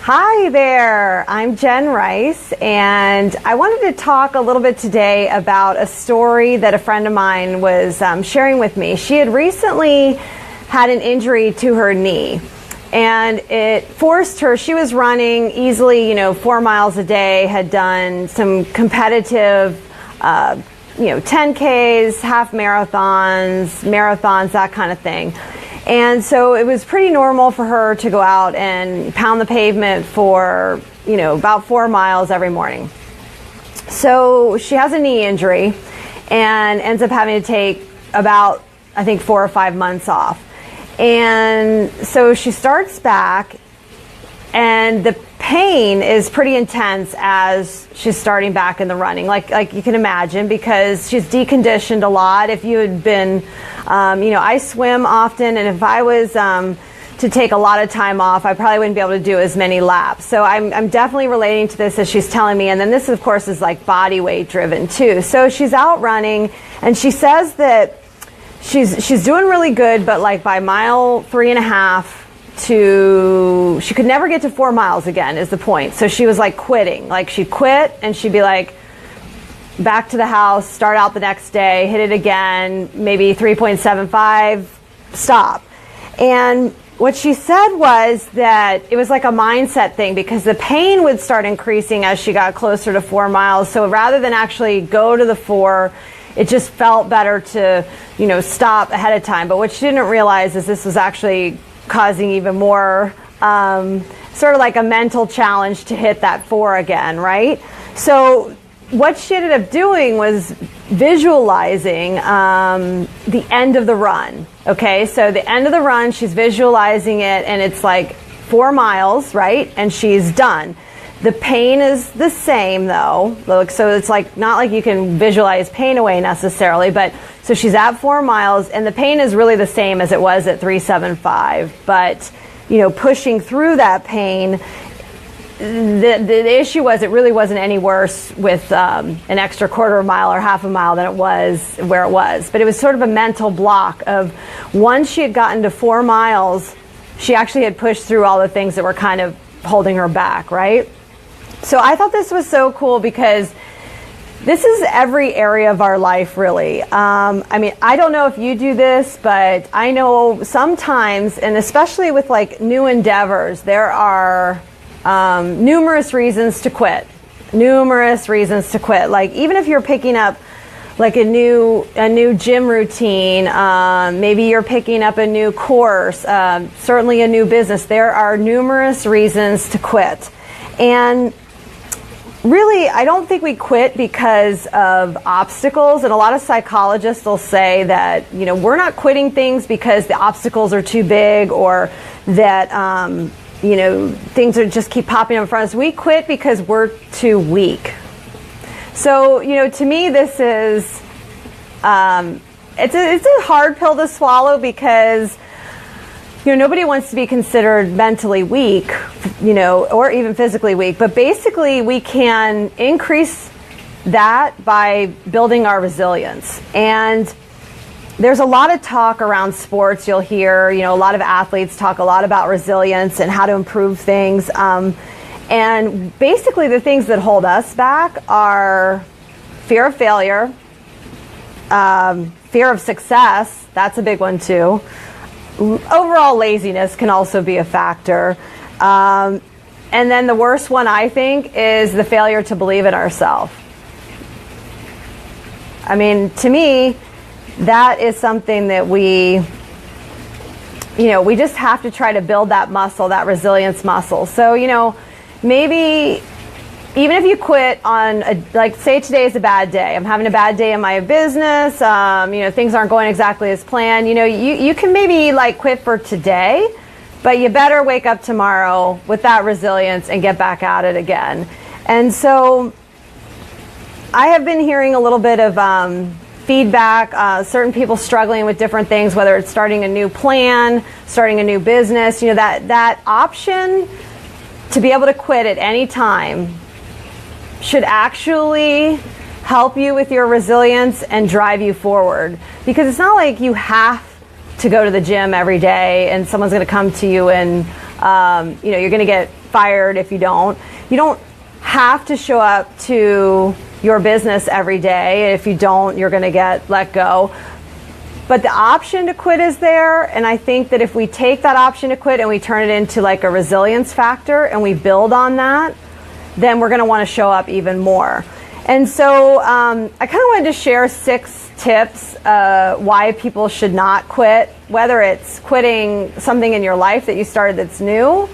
Hi there, I'm Jenn Rice, and I wanted to talk a little bit today about a story that a friend of mine was sharing with me. She had recently had an injury to her knee, and it forced her, she was running easily, 4 miles a day, had done some competitive 10Ks, half marathons, that kind of thing. And so it was pretty normal for her to go out and pound the pavement for, about 4 miles every morning. So she has a knee injury and ends up having to take about, 4 or 5 months off. And so she starts back, and the pain is pretty intense as she's starting back in the running, like you can imagine, because she's deconditioned a lot. If you had been, I swim often, and if I was to take a lot of time off, I probably wouldn't be able to do as many laps. So I'm definitely relating to this as she's telling me. And then this, of course, is like body weight driven too. So she's out running, and she says that she's doing really good, but like by mile 3.5 she could never get to 4 miles again is the point. So she was like quitting. Like she'd quit and she'd be like back to the house, start out the next day, hit it again, maybe 3.75, stop. And what she said was that it was like a mindset thing, because the pain would start increasing as she got closer to 4 miles. So rather than actually go to the 4, it just felt better to, stop ahead of time. But what she didn't realize is this was actually causing even more sort of like a mental challenge to hit that 4 again, right? So what she ended up doing was visualizing the end of the run. Okay, so the end of the run, she's visualizing it, and it's like 4 miles, right? And she's done. The pain is the same though. Look, so it's like not like you can visualize pain away necessarily, but so she's at 4 miles, and the pain is really the same as it was at 3.75. But pushing through that pain, the issue was it really wasn't any worse with an extra quarter of a mile or half a mile than it was where it was. But it was sort of a mental block of once she had gotten to 4 miles, she actually had pushed through all the things that were kind of holding her back, right? So I thought this was so cool, because this is every area of our life, really. I don't know if you do this, but I know sometimes, and especially with like new endeavors, there are numerous reasons to quit. Like even if you're picking up like a new gym routine, maybe you're picking up a new course, certainly a new business, there are numerous reasons to quit. And really, I don't think we quit because of obstacles, and a lot of psychologists will say that, we're not quitting things because the obstacles are too big, or that, things are just keep popping up in front of us. We quit because we're too weak. So, to me, this is, it's a hard pill to swallow, because nobody wants to be considered mentally weak, or even physically weak. But basically, we can increase that by building our resilience. And there's a lot of talk around sports. You'll hear, a lot of athletes talk a lot about resilience and how to improve things. And basically, the things that hold us back are fear of failure, fear of success. That's a big one too. Overall laziness can also be a factor. And then the worst one, I think, is the failure to believe in ourselves. To me, that is something that we just have to try to build that muscle, that resilience muscle. So, maybe even if you quit on, say today is a bad day. I'm having a bad day in my business. Things aren't going exactly as planned. You can maybe quit for today, but you better wake up tomorrow with that resilience and get back at it again. And so I have been hearing a little bit of feedback, certain people struggling with different things, whether it's starting a new plan, starting a new business, that option to be able to quit at any time should actually help you with your resilience and drive you forward. Because it's not like you have to go to the gym every day and someone's going to come to you and You're going to get fired if you don't. You don't have to show up to your business every day. If you don't, you're going to get let go. But the option to quit is there, and I think that if we take that option to quit and we turn it into like a resilience factor and we build on that, then we're going to want to show up even more. And so I kind of wanted to share 6 tips why people should not quit, whether it's quitting something in your life that you started that's new.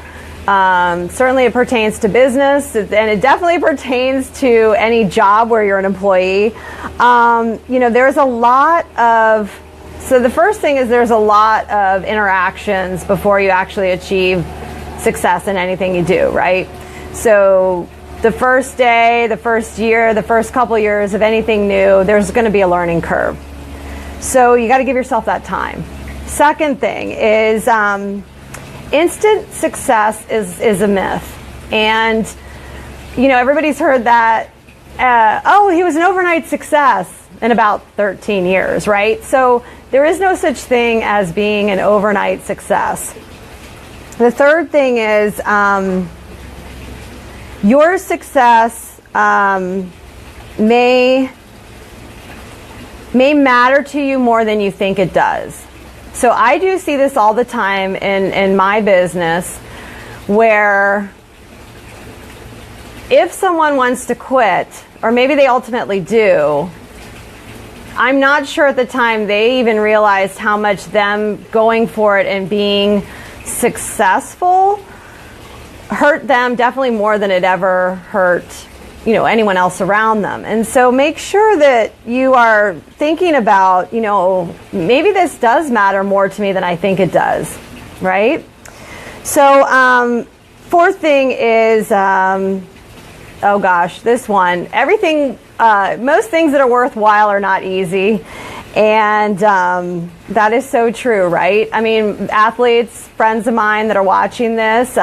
Certainly it pertains to business, and it definitely pertains to any job where you're an employee. There's a lot of, so the first thing is there's a lot of interactions before you actually achieve success in anything you do, right? So the first day, the first year, the first couple years of anything new, there's going to be a learning curve. So you got to give yourself that time. Second thing is instant success is a myth. And, everybody's heard that, he was an overnight success in about 13 years, right? So there is no such thing as being an overnight success. The third thing is your success may matter to you more than you think it does. So I do see this all the time in my business, where if someone wants to quit, or maybe they ultimately do, I'm not sure at the time they even realized how much them going for it and being successful hurt them definitely more than it ever hurt anyone else around them. And so make sure that you are thinking about, maybe this does matter more to me than I think it does, right? So fourth thing is, this one. Everything, most things that are worthwhile are not easy. And that is so true, right? I mean, athletes, friends of mine that are watching this,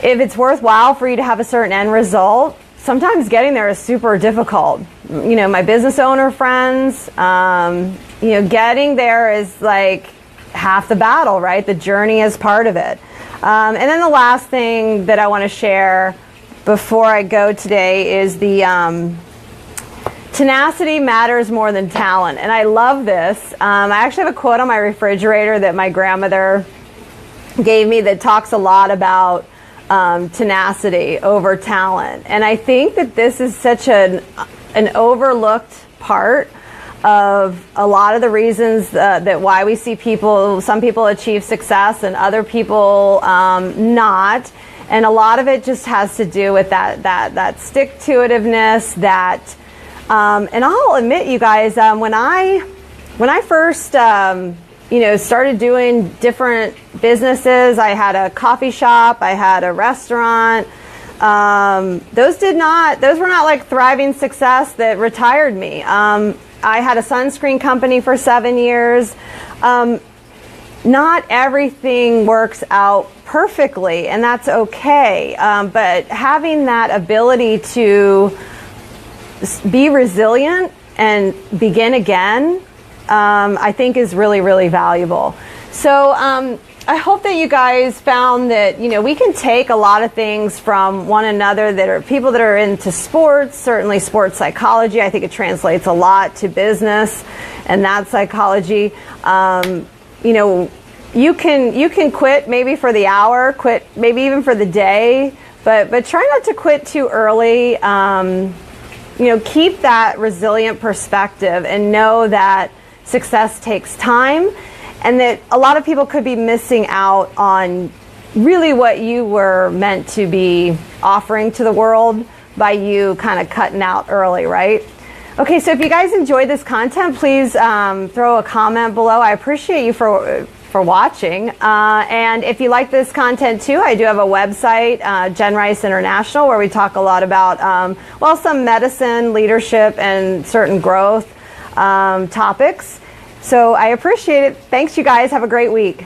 if it's worthwhile for you to have a certain end result, sometimes getting there is super difficult. My business owner friends, getting there is like half the battle, right? The journey is part of it. And then the last thing that I want to share before I go today is the tenacity matters more than talent. And I love this. I actually have a quote on my refrigerator that my grandmother gave me that talks a lot about tenacity over talent. And I think that this is such an overlooked part of a lot of the reasons that why we see some people achieve success and other people not. And a lot of it just has to do with that stick-to-itiveness, and I'll admit, you guys, when I first started doing different businesses, I had a coffee shop, I had a restaurant. Those were not like thriving success that retired me. I had a sunscreen company for 7 years. Not everything works out perfectly, and that's okay. But having that ability to be resilient and begin again, I think is really, really valuable. So I hope that you guys found that, we can take a lot of things from one another that are people that are into sports, certainly sports psychology. I think it translates a lot to business and that psychology. You can quit maybe for the hour, quit maybe even for the day, but try not to quit too early. Keep that resilient perspective and know that success takes time, and that a lot of people could be missing out on really what you were meant to be offering to the world by you kind of cutting out early, right? Okay, so if you guys enjoyed this content, please throw a comment below. I appreciate you for watching. And if you like this content too, I do have a website, Jenn Rice International, where we talk a lot about, some medicine, leadership, and certain growth topics. So I appreciate it. Thanks, you guys. Have a great week.